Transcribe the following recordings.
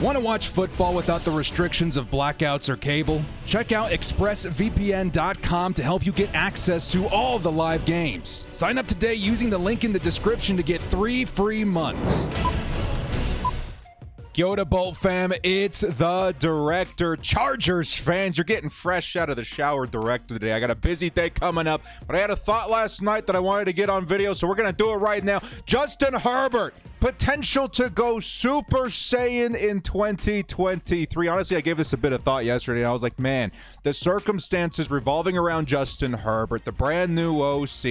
Want to watch football without the restrictions of blackouts or cable? Check out expressvpn.com to help you get access to all the live games. Sign up today using the link in the description to get 3 free months. Yoda Bolt fam, it's the director. Chargers fans, you're getting fresh out of the shower, director, today. I got a busy day coming up, but I had a thought last night that I wanted to get on video, so we're going to do it right now. Justin Herbert, potential to go Super Saiyan in 2023. Honestly, I gave this a bit of thought yesterday, and I was like, man, the circumstances revolving around Justin Herbert, the brand new OC,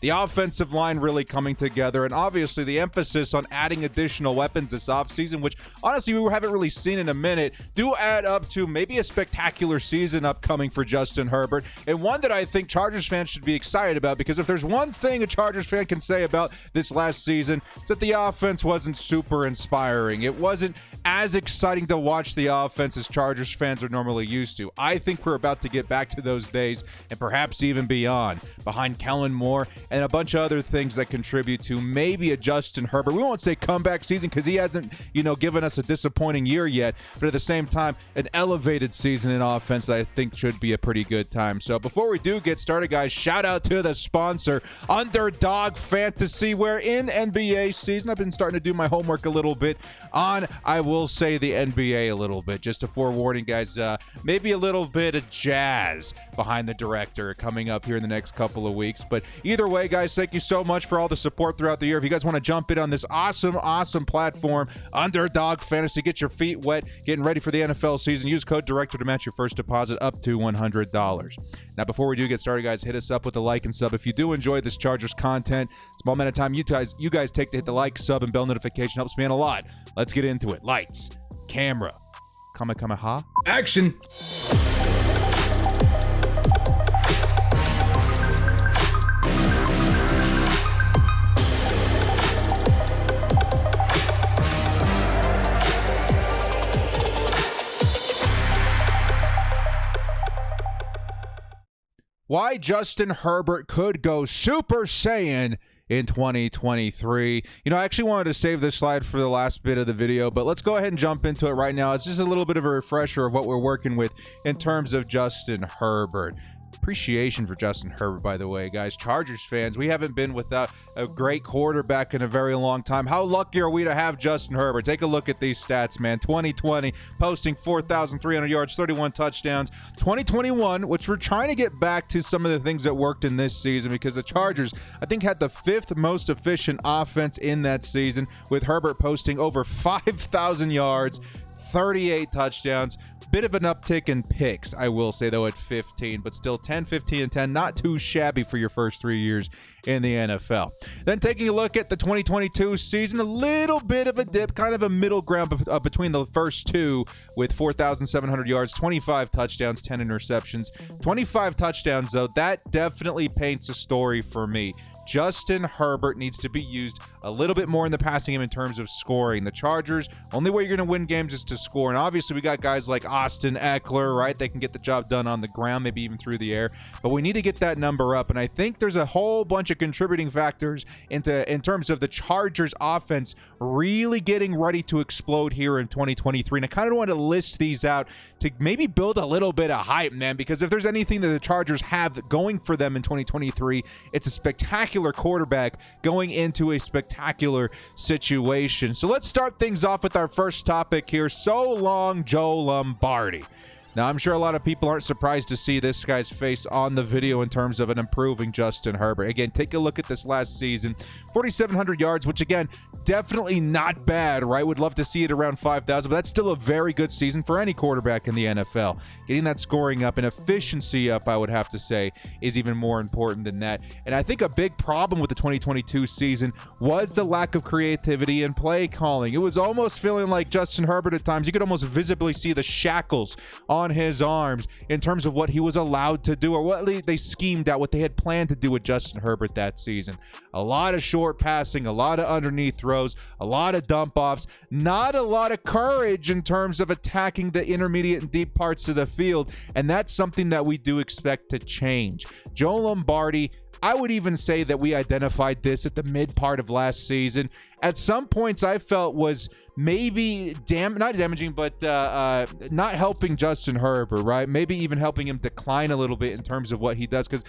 the offensive line really coming together, and obviously the emphasis on adding additional weapons this offseason, which honestly we haven't really seen in a minute, do add up to maybe a spectacular season upcoming for Justin Herbert, and one that I think Chargers fans should be excited about, because if there's one thing a Chargers fan can say about this last season, it's that the offense wasn't super inspiring. It wasn't as exciting to watch the offense as Chargers fans are normally used to. I think we're about to get back to those days and perhaps even beyond, behind Kellen Moore and a bunch of other things that contribute to maybe a Justin Herbert. We won't say comeback season because he hasn't, given us a disappointing year yet, but at the same time, an elevated season in offense that I think should be a pretty good time. So before we do get started, guys, shout out to the sponsor, Underdog Fantasy, where in NBA season, I've been starting to do my homework a little bit on, I will say, the NBA a little bit. Just a forewarning, guys, maybe a little bit of jazz behind the director coming up here in the next couple of weeks. But either way, guys, thank you so much for all the support throughout the year. If you guys want to jump in on this awesome platform, Underdog Fantasy, get your feet wet, getting ready for the NFL season, use code director to match your first deposit up to $100. Now, before we do get started, guys, hit us up with a like and sub. If you do enjoy this Chargers content, small amount of time you guys take to hit the like, sub, and bell notification helps me out a lot. Let's get into it. Lights, camera, Kamehameha, action! Why Justin Herbert could go Super Saiyan in 2023. I actually wanted to save this slide for the last bit of the video, but let's go ahead and jump into it right now. It's just a little bit of a refresher of what we're working with in terms of Justin Herbert. Appreciation for Justin Herbert, by the way, guys. Chargers fans, we haven't been without a great quarterback in a very long time. How lucky are we to have Justin Herbert? Take a look at these stats, man. 2020, posting 4,300 yards, 31 touchdowns. 2021, which we're trying to get back to some of the things that worked in this season, because the Chargers, I think, had the 5th most efficient offense in that season, with Herbert posting over 5,000 yards, 38 touchdowns. Bit of an uptick in picks, I will say, though, at 15, but still 10, 15, and 10. Not too shabby for your first 3 years in the NFL. Then taking a look at the 2022 season, a little bit of a dip, kind of a middle ground between the first two, with 4,700 yards, 25 touchdowns, 10 interceptions. 25 touchdowns, though, that definitely paints a story for me. Justin Herbert needs to be used a little bit more in the passing game in terms of scoring. The Chargers, only way you're going to win games is to score. And obviously, we got guys like Austin Eckler, right? They can get the job done on the ground, maybe even through the air. But we need to get that number up. And I think there's a whole bunch of contributing factors in terms of the Chargers offense really getting ready to explode here in 2023. And I kind of want to list these out to maybe build a little bit of hype, man, because if there's anything that the Chargers have going for them in 2023, it's a spectacular quarterback going into a spectacular situation. So let's start things off with our first topic here. So long, Joe Lombardi. Now, I'm sure a lot of people aren't surprised to see this guy's face on the video in terms of an improving Justin Herbert. Again, take a look at this last season. 4,700 yards, which, again, definitely not bad, right? Would love to see it around 5,000, but that's still a very good season for any quarterback in the NFL. Getting that scoring up and efficiency up, I would have to say, is even more important than that. And I think a big problem with the 2022 season was the lack of creativity in play calling. It was almost feeling like Justin Herbert at times. You could almost visibly see the shackles on his arms in terms of what he was allowed to do, or what they schemed out, what they had planned to do with Justin Herbert that season. A lot of short passing, a lot of underneath throws, a lot of dump offs, not a lot of courage in terms of attacking the intermediate and deep parts of the field, and that's something that we do expect to change. Joe Lombardi, I would even say that we identified this at the mid part of last season. At some points, I felt was maybe not damaging, but not helping Justin Herbert, right? Maybe even helping him decline a little bit in terms of what he does, because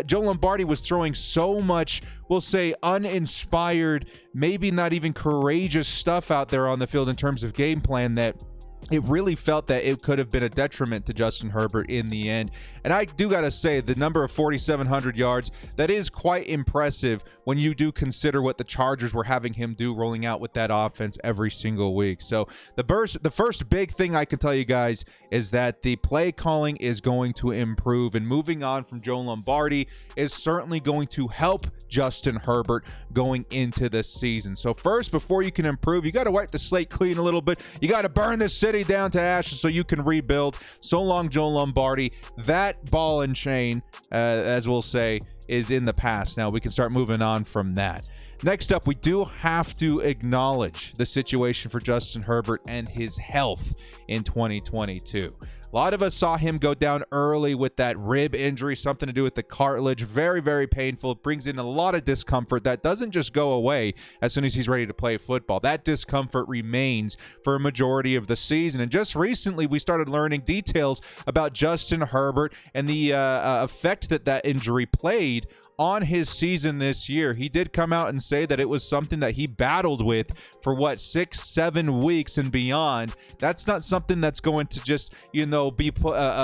Joe Lombardi was throwing so much, we'll say, uninspired, maybe not even courageous stuff out there on the field in terms of game plan that it really felt that it could have been a detriment to Justin Herbert in the end. And I do got to say, the number of 4,700 yards, that is quite impressive when you do consider what the Chargers were having him do rolling out with that offense every single week. So the first big thing I can tell you guys is that the play calling is going to improve, and moving on from Joe Lombardi is certainly going to help Justin Herbert going into the season. So first, before you can improve, you got to wipe the slate clean a little bit. You got to burn this city down to ashes so you can rebuild. So long, Joe Lombardi. That ball and chain, as we'll say, is in the past. Now we can start moving on from that. Next up, we do have to acknowledge the situation for Justin Herbert and his health in 2022. A lot of us saw him go down early with that rib injury, something to do with the cartilage. Very, very painful. It brings in a lot of discomfort that doesn't just go away as soon as he's ready to play football. That discomfort remains for a majority of the season. And just recently, we started learning details about Justin Herbert and the effect that injury played on his season this year. He did come out and say that it was something that he battled with for 6-7 weeks and beyond. That's not something that's going to just, be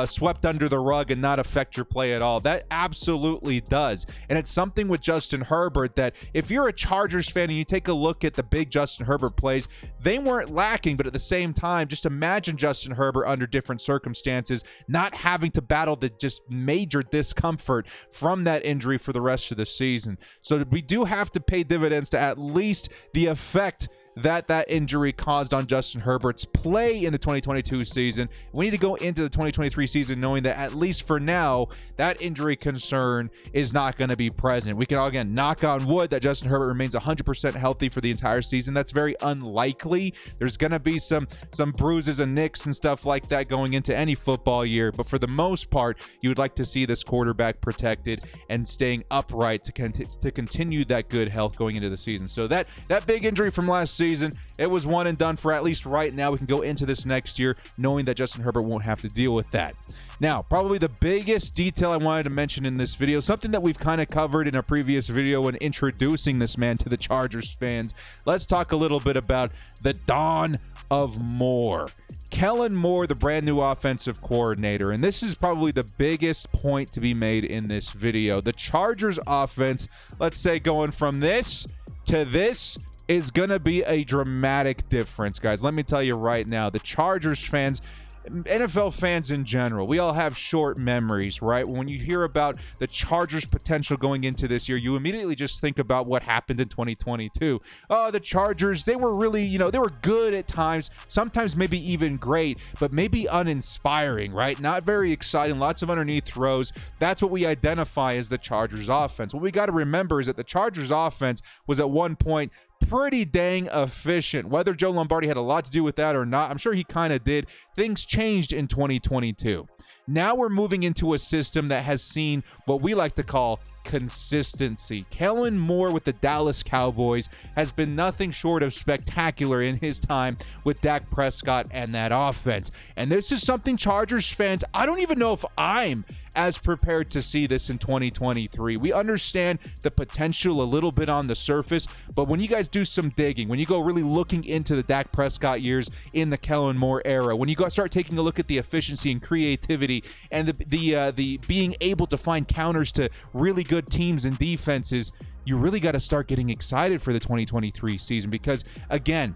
swept under the rug and not affect your play at all. That absolutely does. And it's something with Justin Herbert that if you're a Chargers fan and you take a look at the big Justin Herbert plays, they weren't lacking, but at the same time, just imagine Justin Herbert under different circumstances, not having to battle the just major discomfort from that injury for the rest of the season. So we do have to pay dividends to at least the effect that injury caused on Justin Herbert's play in the 2022 season. We need to go into the 2023 season knowing that at least for now, that injury concern is not going to be present. We can, again, knock on wood that Justin Herbert remains 100% healthy for the entire season. That's very unlikely. There's going to be some bruises and nicks and stuff like that going into any football year, but for the most part, you would like to see this quarterback protected and staying upright to continue that good health going into the season. So that big injury from last season, it was one and done for at least right now. We can go into this next year knowing that Justin Herbert won't have to deal with that. Now, probably the biggest detail I wanted to mention in this video, something that we've kind of covered in a previous video when introducing this man to the Chargers fans. Let's talk a little bit about the dawn of Moore. Kellen Moore, the brand new offensive coordinator, and this is probably the biggest point to be made in this video. The Chargers offense, let's say going from this to this, is going to be a dramatic difference, guys. Let me tell you right now, the Chargers fans, NFL fans in general, we all have short memories, right? When you hear about the Chargers' potential going into this year, you immediately just think about what happened in 2022. Oh, the Chargers, they were really, they were good at times, sometimes maybe even great, but maybe uninspiring, right? Not very exciting, lots of underneath throws. That's what we identify as the Chargers' offense. What we got to remember is that the Chargers' offense was at one point pretty dang efficient. Whether Joe Lombardi had a lot to do with that or not, I'm sure he kind of did. Things changed in 2022. Now we're moving into a system that has seen what we like to call consistency. Kellen Moore with the Dallas Cowboys has been nothing short of spectacular in his time with Dak Prescott and that offense. And this is something Chargers fans, I don't even know if I'm as prepared to see this in 2023. We understand the potential a little bit on the surface, but when you guys do some digging, when you go really looking into the Dak Prescott years in the Kellen Moore era, when you go start taking a look at the efficiency and creativity and the being able to find counters to really good teams and defenses, you really got to start getting excited for the 2023 season because, again,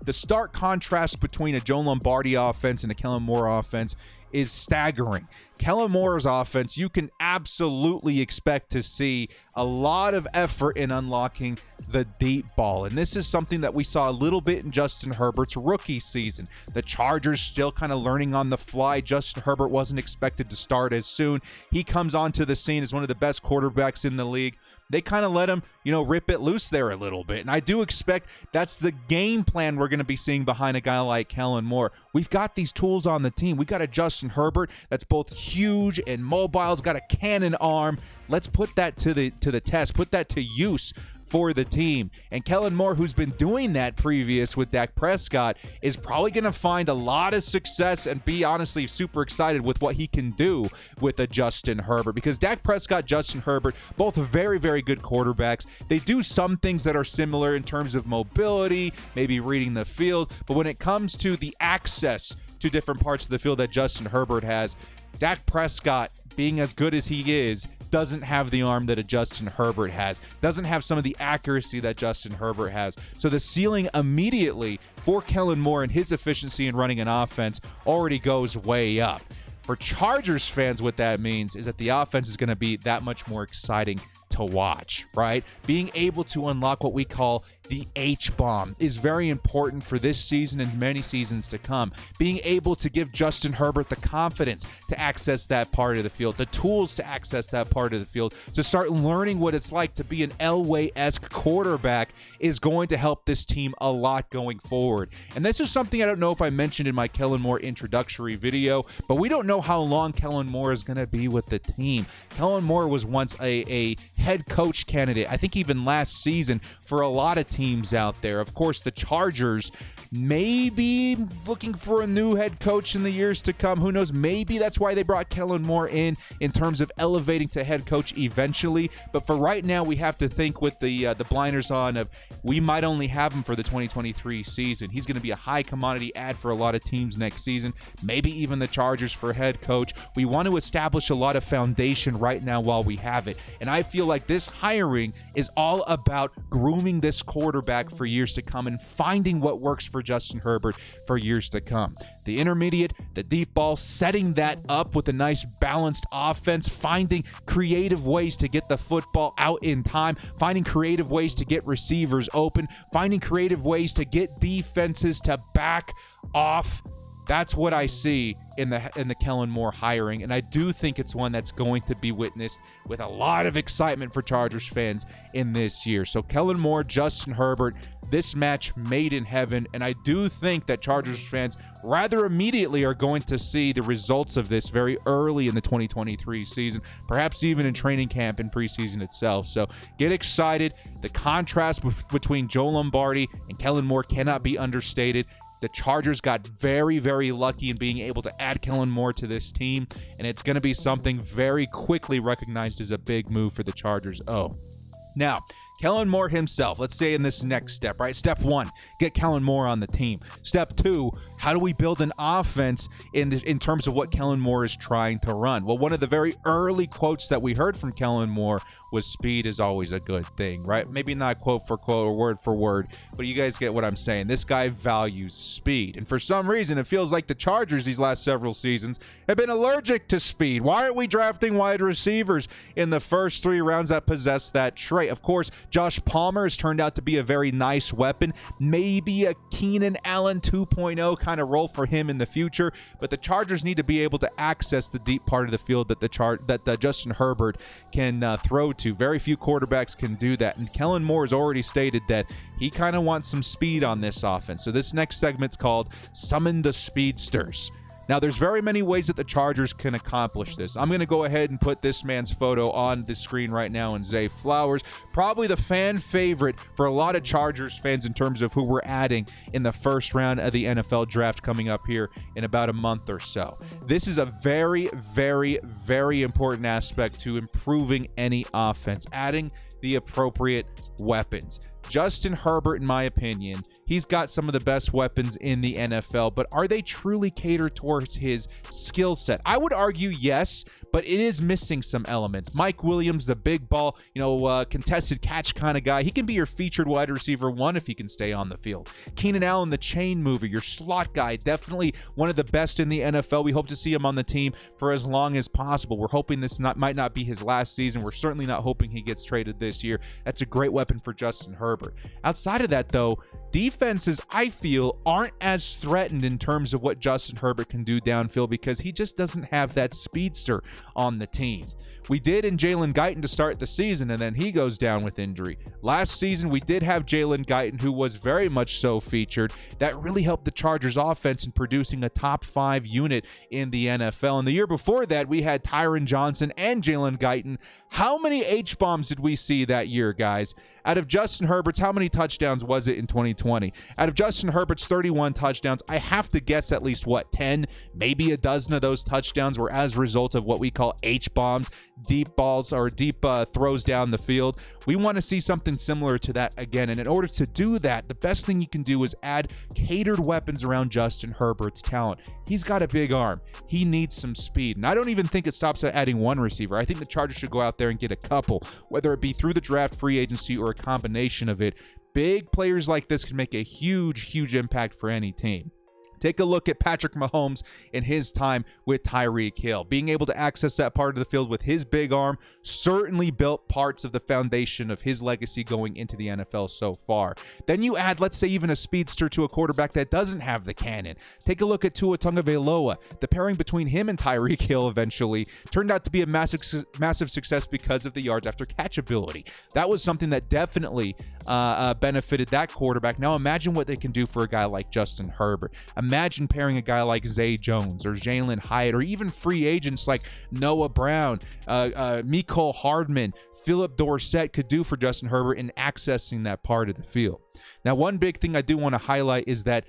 the stark contrast between a Joe Lombardi offense and a Kellen Moore offense is staggering. Kellen Moore's offense, you can absolutely expect to see a lot of effort in unlocking the deep ball. And this is something that we saw a little bit in Justin Herbert's rookie season. The Chargers still kind of learning on the fly. Justin Herbert wasn't expected to start as soon. He comes onto the scene as one of the best quarterbacks in the league. They kind of let him, rip it loose there a little bit. And I do expect that's the game plan we're going to be seeing behind a guy like Kellen Moore. We've got these tools on the team. We got a Justin Herbert that's both huge and mobile. He's got a cannon arm. Let's put that to the test. Put that to use for the team. And Kellen Moore, who's been doing that previous with Dak Prescott, is probably going to find a lot of success and be honestly super excited with what he can do with a Justin Herbert, because Dak Prescott, Justin Herbert, both very, very good quarterbacks. They do some things that are similar in terms of mobility, maybe reading the field, but when it comes to the access to different parts of the field that Justin Herbert has, Dak Prescott, being as good as he is, doesn't have the arm that a Justin Herbert has, doesn't have some of the accuracy that Justin Herbert has. So the ceiling immediately for Kellen Moore and his efficiency in running an offense already goes way up. For Chargers fans, what that means is that the offense is going to be that much more exciting to watch, right? Being able to unlock what we call the H-bomb is very important for this season and many seasons to come. Being able to give Justin Herbert the confidence to access that part of the field, the tools to access that part of the field, to start learning what it's like to be an Elway-esque quarterback is going to help this team a lot going forward. And this is something I don't know if I mentioned in my Kellen Moore introductory video, but we don't know how long Kellen Moore is going to be with the team. Kellen Moore was once a head coach candidate, I think even last season, for a lot of teams out there. Of course, the Chargers may be looking for a new head coach in the years to come. Who knows? Maybe that's why they brought Kellen Moore in terms of elevating to head coach eventually. But for right now, we have to think with the blinders on of we might only have him for the 2023 season. He's going to be a high commodity ad for a lot of teams next season, maybe even the Chargers for head coach. We want to establish a lot of foundation right now while we have it. And I feel like this hiring is all about grooming this quarterback for years to come and finding what works for Justin Herbert for years to come. The intermediate, the deep ball, setting that up with a nice balanced offense, finding creative ways to get the football out in time, finding creative ways to get receivers open, finding creative ways to get defenses to back off. That's what I see in the Kellen Moore hiring, and I do think it's one that's going to be witnessed with a lot of excitement for Chargers fans in this year. So Kellen Moore, Justin Herbert, this match made in heaven, and I do think that Chargers fans rather immediately are going to see the results of this very early in the 2023 season, perhaps even in training camp and preseason itself. So get excited. The contrast between Joe Lombardi and Kellen Moore cannot be understated. The Chargers got very, very lucky in being able to add Kellen Moore to this team, and it's going to be something very quickly recognized as a big move for the Chargers. Now, Kellen Moore himself, let's say in this next step, right? Step one, get Kellen Moore on the team. Step two, how do we build an offense in terms of what Kellen Moore is trying to run? Well, one of the very early quotes that we heard from Kellen Moore was speed is always a good thing, right? Maybe not quote for quote or word for word, but you guys get what I'm saying. This guy values speed. And for some reason, it feels like the Chargers these last several seasons have been allergic to speed. Why aren't we drafting wide receivers in the first 3 rounds that possess that trait? Of course, Josh Palmer has turned out to be a very nice weapon. Maybe a Keenan Allen 2.0 kind of role for him in the future, but the Chargers need to be able to access the deep part of the field that Justin Herbert can throw to. Very few quarterbacks can do that, and Kellen Moore has already stated that he kind of wants some speed on this offense. So this next segment's called Summon the Speedsters. Now, there's very many ways that the Chargers can accomplish this. I'm going to go ahead and put this man's photo on the screen right now in Zay Flowers, probably the fan favorite for a lot of Chargers fans in terms of who we're adding in the first round of the NFL draft coming up here in about a month or so. This is a very, very, very important aspect to improving any offense, adding the appropriate weapons. Justin Herbert, in my opinion, he's got some of the best weapons in the NFL, but are they truly catered towards his skill set? I would argue yes, but it is missing some elements. Mike Williams, the big ball, contested catch kind of guy, he can be your featured wide receiver 1 if he can stay on the field. Keenan Allen, the chain mover, your slot guy, definitely one of the best in the NFL. We hope to see him on the team for as long as possible. We're hoping this might not be his last season. We're certainly not hoping he gets traded this year. That's a great weapon for Justin Herbert. Outside of that, though, defenses, I feel, aren't as threatened in terms of what Justin Herbert can do downfield because he just doesn't have that speedster on the team. We did in Jalen Guyton to start the season, and then he goes down with injury. Last season, we did have Jalen Guyton, who was very much so featured. That really helped the Chargers offense in producing a top 5 unit in the NFL. And the year before that, we had Tyron Johnson and Jalen Guyton. How many H-bombs did we see that year, guys? Out of Justin Herbert's, how many touchdowns was it in 2020? Out of Justin Herbert's 31 touchdowns, I have to guess at least, 10, maybe a dozen of those touchdowns were as a result of what we call H-bombs, deep balls or deep throws down the field. We want to see something similar to that again. And in order to do that, the best thing you can do is add catered weapons around Justin Herbert's talent. He's got a big arm. He needs some speed. And I don't even think it stops at adding one receiver. I think the Chargers should go out there and get a couple, whether it be through the draft, free agency, or a combination of it. Big players like this can make a huge impact for any team. Take a look at Patrick Mahomes in his time with Tyreek Hill. Being able to access that part of the field with his big arm certainly built parts of the foundation of his legacy going into the NFL so far. Then you add, let's say, even a speedster to a quarterback that doesn't have the cannon. Take a look at Tua Tagovailoa. The pairing between him and Tyreek Hill eventually turned out to be a massive success because of the yards after catch ability. That was something that definitely benefited that quarterback. Now imagine what they can do for a guy like Justin Herbert. Imagine pairing a guy like Zay Jones or Jalen Hyatt, or even free agents like Noah Brown, Mecole Hardman, Philip Dorsett could do for Justin Herbert in accessing that part of the field. Now, one big thing I do want to highlight is that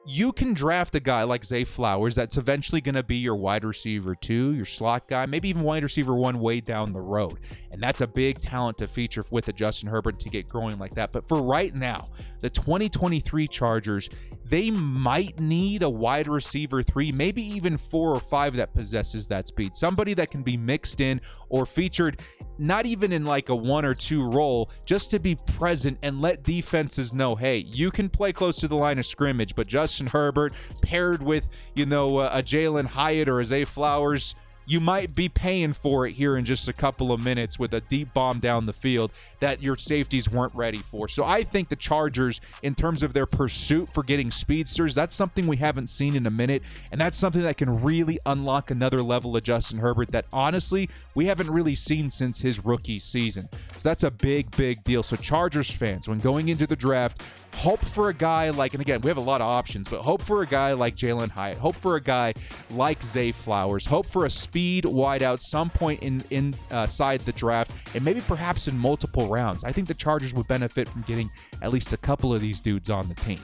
you can draft a guy like Zay Flowers that's eventually going to be your wide receiver 2, your slot guy, maybe even wide receiver 1 way down the road. And that's a big talent to feature with a Justin Herbert to get growing like that. But for right now, the 2023 Chargers, they might need a wide receiver 3, maybe even 4 or 5 that possesses that speed. Somebody that can be mixed in or featured, not even in like a 1 or 2 role, just to be present and let defenses know, hey, you can play close to the line of scrimmage, but Justin Herbert paired with, a Jalen Hyatt or a Zay Flowers, you might be paying for it here in just a couple of minutes with a deep bomb down the field that your safeties weren't ready for. So I think the Chargers, in terms of their pursuit for getting speedsters, that's something we haven't seen in a minute, and that's something that can really unlock another level of Justin Herbert that honestly we haven't really seen since his rookie season. So that's a big deal. So Chargers fans, when going into the draft, hope for a guy like, and again, we have a lot of options, but hope for a guy like Jalen Hyatt, hope for a guy like Zay Flowers, hope for a speed wideout some point inside the draft, and maybe perhaps in multiple rounds. I think the Chargers would benefit from getting at least a couple of these dudes on the team.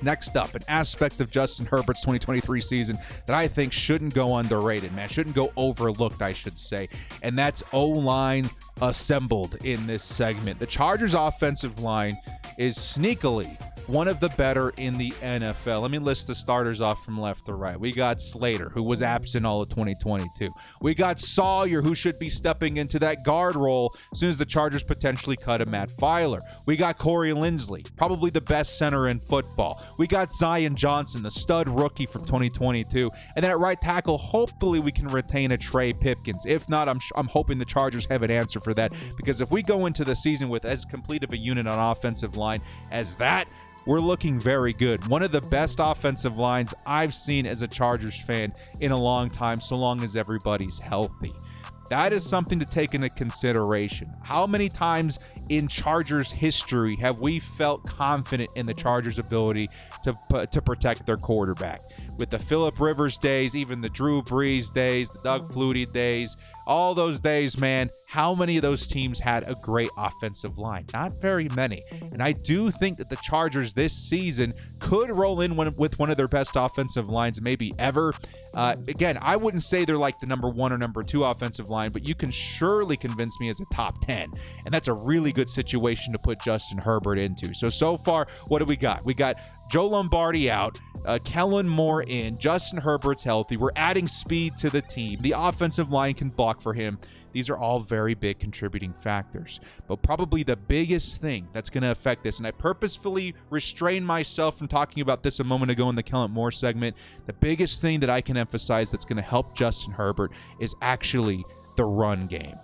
Next up, an aspect of Justin Herbert's 2023 season that I think shouldn't go underrated, man. Shouldn't go overlooked, I should say. And that's O-line assembled in this segment. The Chargers' offensive line is sneakily one of the better in the NFL. Let me list the starters off from left to right. We got Slater, who was absent all of 2022. We got Sawyer, who should be stepping into that guard role as soon as the Chargers potentially cut a Matt Filer. We got Corey Linsley, probably the best center in football. We got Zion Johnson, the stud rookie from 2022. And then at right tackle, hopefully we can retain a Trey Pipkins. If not, I'm hoping the Chargers have an answer for that, because if we go into the season with as complete of a unit on offensive line as that, we're looking very good. One of the best offensive lines I've seen as a Chargers fan in a long time, so long as everybody's healthy. That is something to take into consideration. How many times in Chargers history have we felt confident in the Chargers' ability to protect their quarterback? With the Phillip Rivers days, even the Drew Brees days, the Doug Flutie days, all those days, man, how many of those teams had a great offensive line? Not very many. And I do think that the Chargers this season could roll in with one of their best offensive lines maybe ever. Again, I wouldn't say they're like the number 1 or number 2 offensive line, but you can surely convince me as a top 10. And that's a really good situation to put Justin Herbert into. So far, what do we got? We got Joe Lombardi out, Kellen Moore in, Justin Herbert's healthy. We're adding speed to the team. The offensive line can block for him. These are all very big contributing factors. But probably the biggest thing that's going to affect this, and I purposefully restrained myself from talking about this a moment ago in the Kellen Moore segment, the biggest thing that I can emphasize that's going to help Justin Herbert is actually the run game.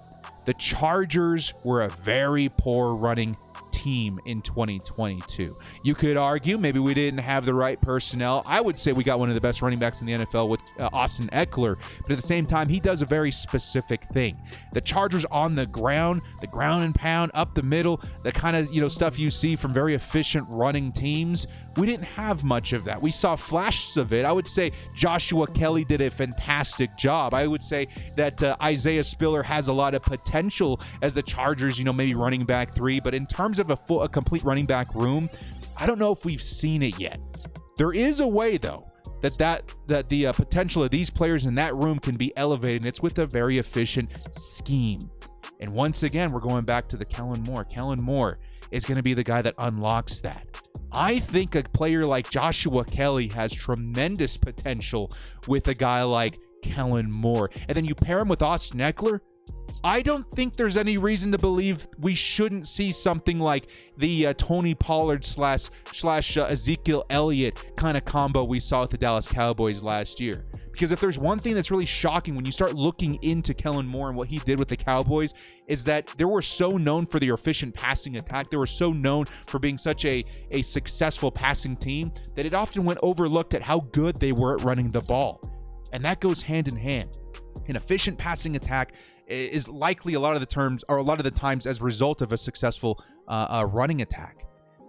The Chargers were a very poor running team team in 2022. You could argue maybe we didn't have the right personnel. I would say we got one of the best running backs in the NFL with Austin Eckler, but at the same time, he does a very specific thing. The Chargers on the ground and pound, up the middle, the kind of stuff you see from very efficient running teams. We didn't have much of that. We saw flashes of it. I would say Joshua Kelly did a fantastic job. I would say that Isaiah Spiller has a lot of potential as the Chargers, maybe running back 3, but in terms of a complete running back room, I don't know if we've seen it yet. There is a way, though, that the potential of these players in that room can be elevated, and it's with a very efficient scheme. And once again, we're going back to the Kellen Moore. Kellen Moore is going to be the guy that unlocks that. I think a player like Joshua Kelly has tremendous potential with a guy like Kellen Moore. And then you pair him with Austin Eckler. I don't think there's any reason to believe we shouldn't see something like the Tony Pollard slash Ezekiel Elliott kind of combo we saw with the Dallas Cowboys last year. Because if there's one thing that's really shocking when you start looking into Kellen Moore and what he did with the Cowboys, is that they were so known for their efficient passing attack. They were so known for being such a successful passing team that it often went overlooked at how good they were at running the ball. And that goes hand in hand. An efficient passing attack is likely a lot of the times as a result of a successful running attack.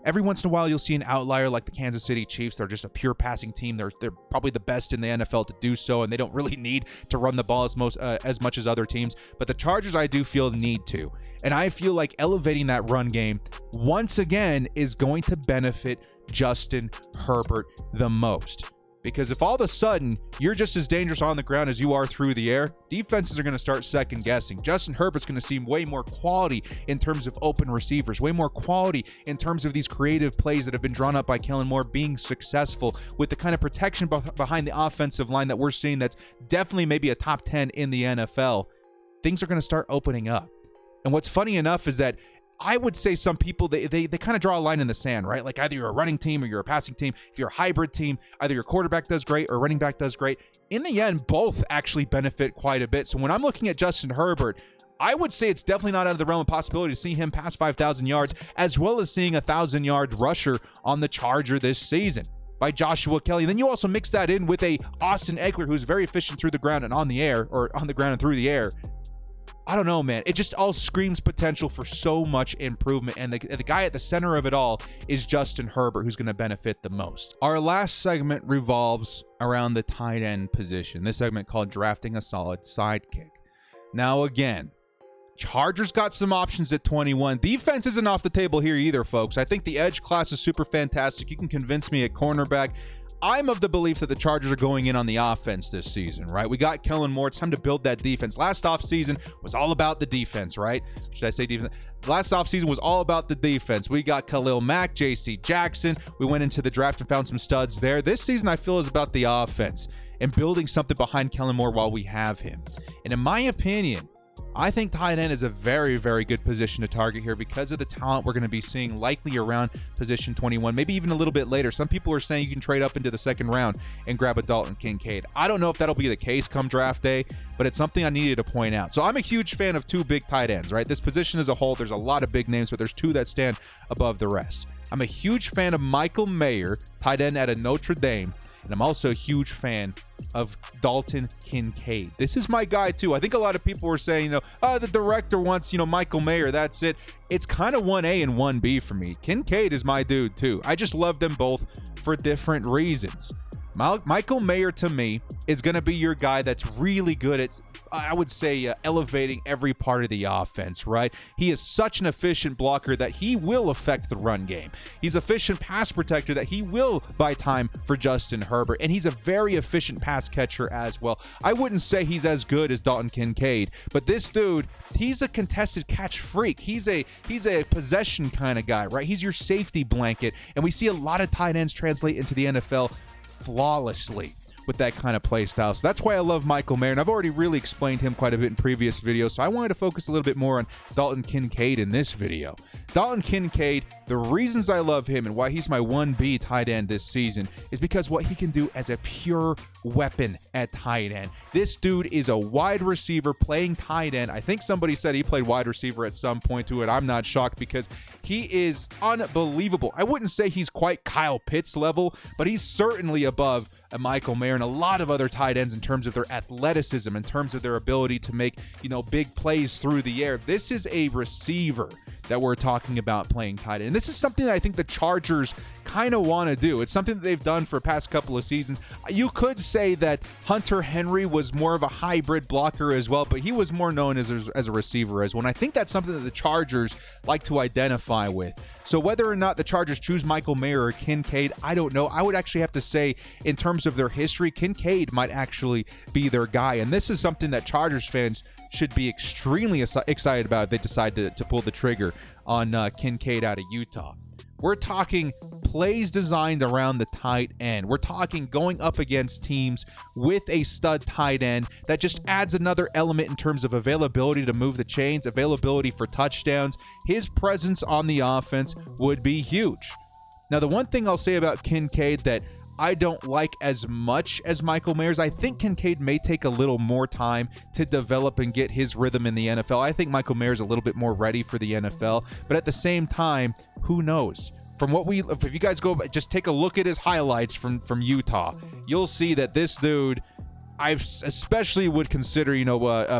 Every once in a while, you'll see an outlier like the Kansas City Chiefs. They're just a pure passing team. They're probably the best in the NFL to do so, and they don't really need to run the ball as much as other teams. But the Chargers, I do feel, need to. And I feel like elevating that run game, once again, is going to benefit Justin Herbert the most. Because if all of a sudden you're just as dangerous on the ground as you are through the air, defenses are going to start second guessing. Justin Herbert's going to see way more quality in terms of open receivers, way more quality in terms of these creative plays that have been drawn up by Kellen Moore being successful with the kind of protection behind the offensive line that we're seeing that's definitely maybe a top 10 in the NFL. Things are going to start opening up. And what's funny enough is that I would say some people, they kind of draw a line in the sand, right? Like either you're a running team or you're a passing team. If you're a hybrid team, either your quarterback does great or running back does great. In the end, both actually benefit quite a bit. So when I'm looking at Justin Herbert, I would say it's definitely not out of the realm of possibility to see him pass 5,000 yards, as well as seeing a 1,000-yard rusher on the Charger this season by Joshua Kelly. Then you also mix that in with a Austin Eckler who's very efficient through the ground and on the air, or on the ground and through the air. I don't know, man. It just all screams potential for so much improvement. And the guy at the center of it all is Justin Herbert, who's going to benefit the most. Our last segment revolves around the tight end position. This segment called Drafting a Solid Sidekick. Now, again, Chargers got some options at 21. Defense isn't off the table here either, folks. I think the edge class is super fantastic. You can convince me at cornerback. I'm of the belief that the Chargers are going in on the offense this season, right? We got Kellen Moore. It's time to build that defense. Last offseason was all about the defense, right? Should I say defense? Last offseason was all about the defense. We got Khalil Mack, J.C. Jackson. We went into the draft and found some studs there. This season, I feel, is about the offense and building something behind Kellen Moore while we have him. And in my opinion, I think tight end is a very, very good position to target here because of the talent we're going to be seeing likely around position 21, maybe even a little bit later. Some people are saying you can trade up into the second round and grab a Dalton Kincaid. I don't know if that'll be the case come draft day, but it's something I needed to point out. So I'm a huge fan of two big tight ends, right? This position as a whole, there's a lot of big names, but there's two that stand above the rest. I'm a huge fan of Michael Mayer, tight end out of Notre Dame, and I'm also a huge fan of Dalton Kincaid. This is my guy too. I think a lot of people were saying, the director wants, Michael Mayer. That's it. It's kind of 1A and 1B for me. Kincaid is my dude too. I just love them both for different reasons. Michael Mayer, to me, is going to be your guy that's really good at, I would say, elevating every part of the offense, right? He is such an efficient blocker that he will affect the run game. He's an efficient pass protector that he will buy time for Justin Herbert, and he's a very efficient pass catcher as well. I wouldn't say he's as good as Dalton Kincaid, but this dude, he's a contested catch freak. He's a possession kind of guy, right? He's your safety blanket, and we see a lot of tight ends translate into the NFL flawlessly. with that kind of play style. So that's why I love Michael Mayer, and I've already really explained him quite a bit in previous videos, so I wanted to focus a little bit more on Dalton Kincaid in this video. Dalton Kincaid, the reasons I love him and why he's my 1B tight end this season is because what he can do as a pure weapon at tight end. This dude is a wide receiver playing tight end. I think somebody said he played wide receiver at some point to it. I'm not shocked because he is unbelievable. I wouldn't say he's quite Kyle Pitts level, but he's certainly above a Michael Mayer and a lot of other tight ends in terms of their athleticism, in terms of their ability to make, big plays through the air. This is a receiver that we're talking about playing tight end. And this is something that I think the Chargers kind of want to do. It's something that they've done for the past couple of seasons. You could say that Hunter Henry was more of a hybrid blocker as well, but he was more known as a receiver as well. And I think that's something that the Chargers like to identify with. So whether or not the Chargers choose Michael Mayer or Kincaid, I don't know. I would actually have to say, in terms of their history, Kincaid might actually be their guy. And this is something that Chargers fans should be extremely excited about if they decide to pull the trigger on Kincaid out of Utah. We're talking plays designed around the tight end. We're talking going up against teams with a stud tight end that just adds another element in terms of availability to move the chains, availability for touchdowns. His presence on the offense would be huge. Now, the one thing I'll say about Kincaid that I don't like as much as Michael Mayer's, I think Kincaid may take a little more time to develop and get his rhythm in the NFL. I think Michael Mayer's a little bit more ready for the NFL, but at the same time, who knows? If you guys go, just take a look at his highlights from Utah, you'll see that this dude, I especially would consider,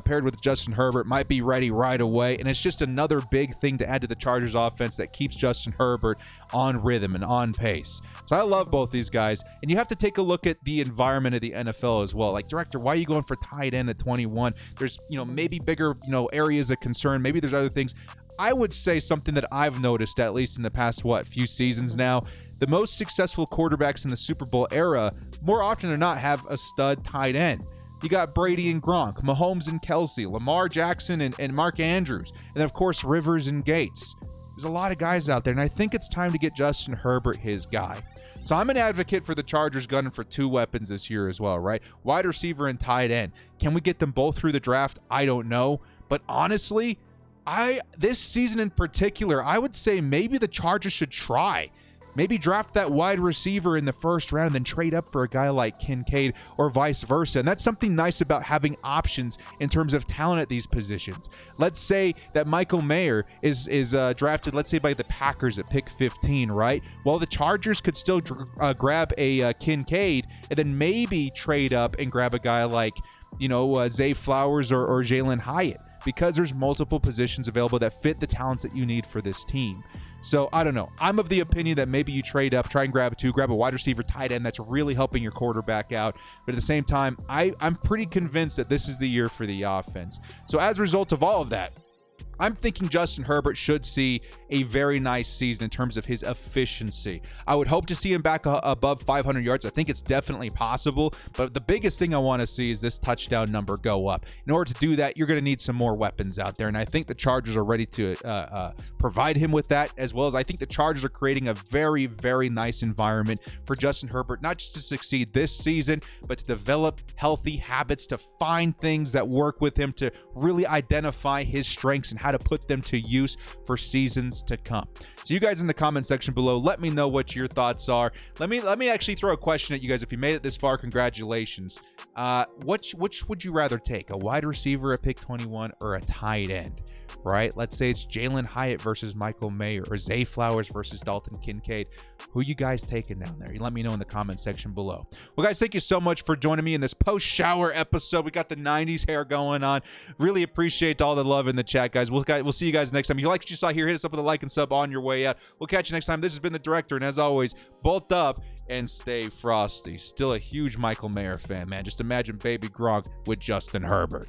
paired with Justin Herbert, might be ready right away. And it's just another big thing to add to the Chargers offense that keeps Justin Herbert on rhythm and on pace. So I love both these guys. And you have to take a look at the environment of the NFL as well. Like, director, why are you going for tight end at 21? There's, maybe bigger, areas of concern. Maybe there's other things. I would say something that I've noticed, at least in the past, few seasons now, the most successful quarterbacks in the Super Bowl era, more often than not, have a stud tight end. You got Brady and Gronk, Mahomes and Kelsey, Lamar Jackson and Mark Andrews, and of course Rivers and Gates. There's a lot of guys out there, and I think it's time to get Justin Herbert his guy. So I'm an advocate for the Chargers gunning for two weapons this year as well, right? Wide receiver and tight end. Can we get them both through the draft? I don't know. But honestly, this season in particular, I would say maybe the Chargers should try. Maybe draft that wide receiver in the first round and then trade up for a guy like Kincaid or vice versa. And that's something nice about having options in terms of talent at these positions. Let's say that Michael Mayer is drafted, let's say, by the Packers at pick 15, right? Well, the Chargers could still grab a Kincaid and then maybe trade up and grab a guy like, Zay Flowers or Jalen Hyatt, because there's multiple positions available that fit the talents that you need for this team. So I don't know. I'm of the opinion that maybe you trade up, try and grab a wide receiver, tight end that's really helping your quarterback out. But at the same time, I'm pretty convinced that this is the year for the offense. So as a result of all of that, I'm thinking Justin Herbert should see a very nice season in terms of his efficiency. I would hope to see him back above 500 yards. I think it's definitely possible, but the biggest thing I want to see is this touchdown number go up. In order to do that, you're going to need some more weapons out there, and I think the Chargers are ready to provide him with that, as well as I think the Chargers are creating a very, very nice environment for Justin Herbert, not just to succeed this season, but to develop healthy habits, to find things that work with him, to really identify his strengths and how to put them to use for seasons to come. So you guys in the comment section below, let me know what your thoughts are. Let me actually throw a question at you guys. If you made it this far, congratulations. Which would you rather take, a wide receiver at pick 21 or a tight end? Right? Let's say it's Jalen Hyatt versus Michael Mayer, or Zay Flowers versus Dalton Kincaid. Who you guys taking down there? You let me know in the comment section below. Well, guys, thank you so much for joining me in this post-shower episode. We got the 90s hair going on. Really appreciate all the love in the chat, guys. We'll see you guys next time. If you like what you saw here, hit us up with a like and sub on your way out. We'll catch you next time. This has been the Director, and as always, bolt up and stay frosty. Still a huge Michael Mayer fan, man. Just imagine baby Gronk with Justin Herbert.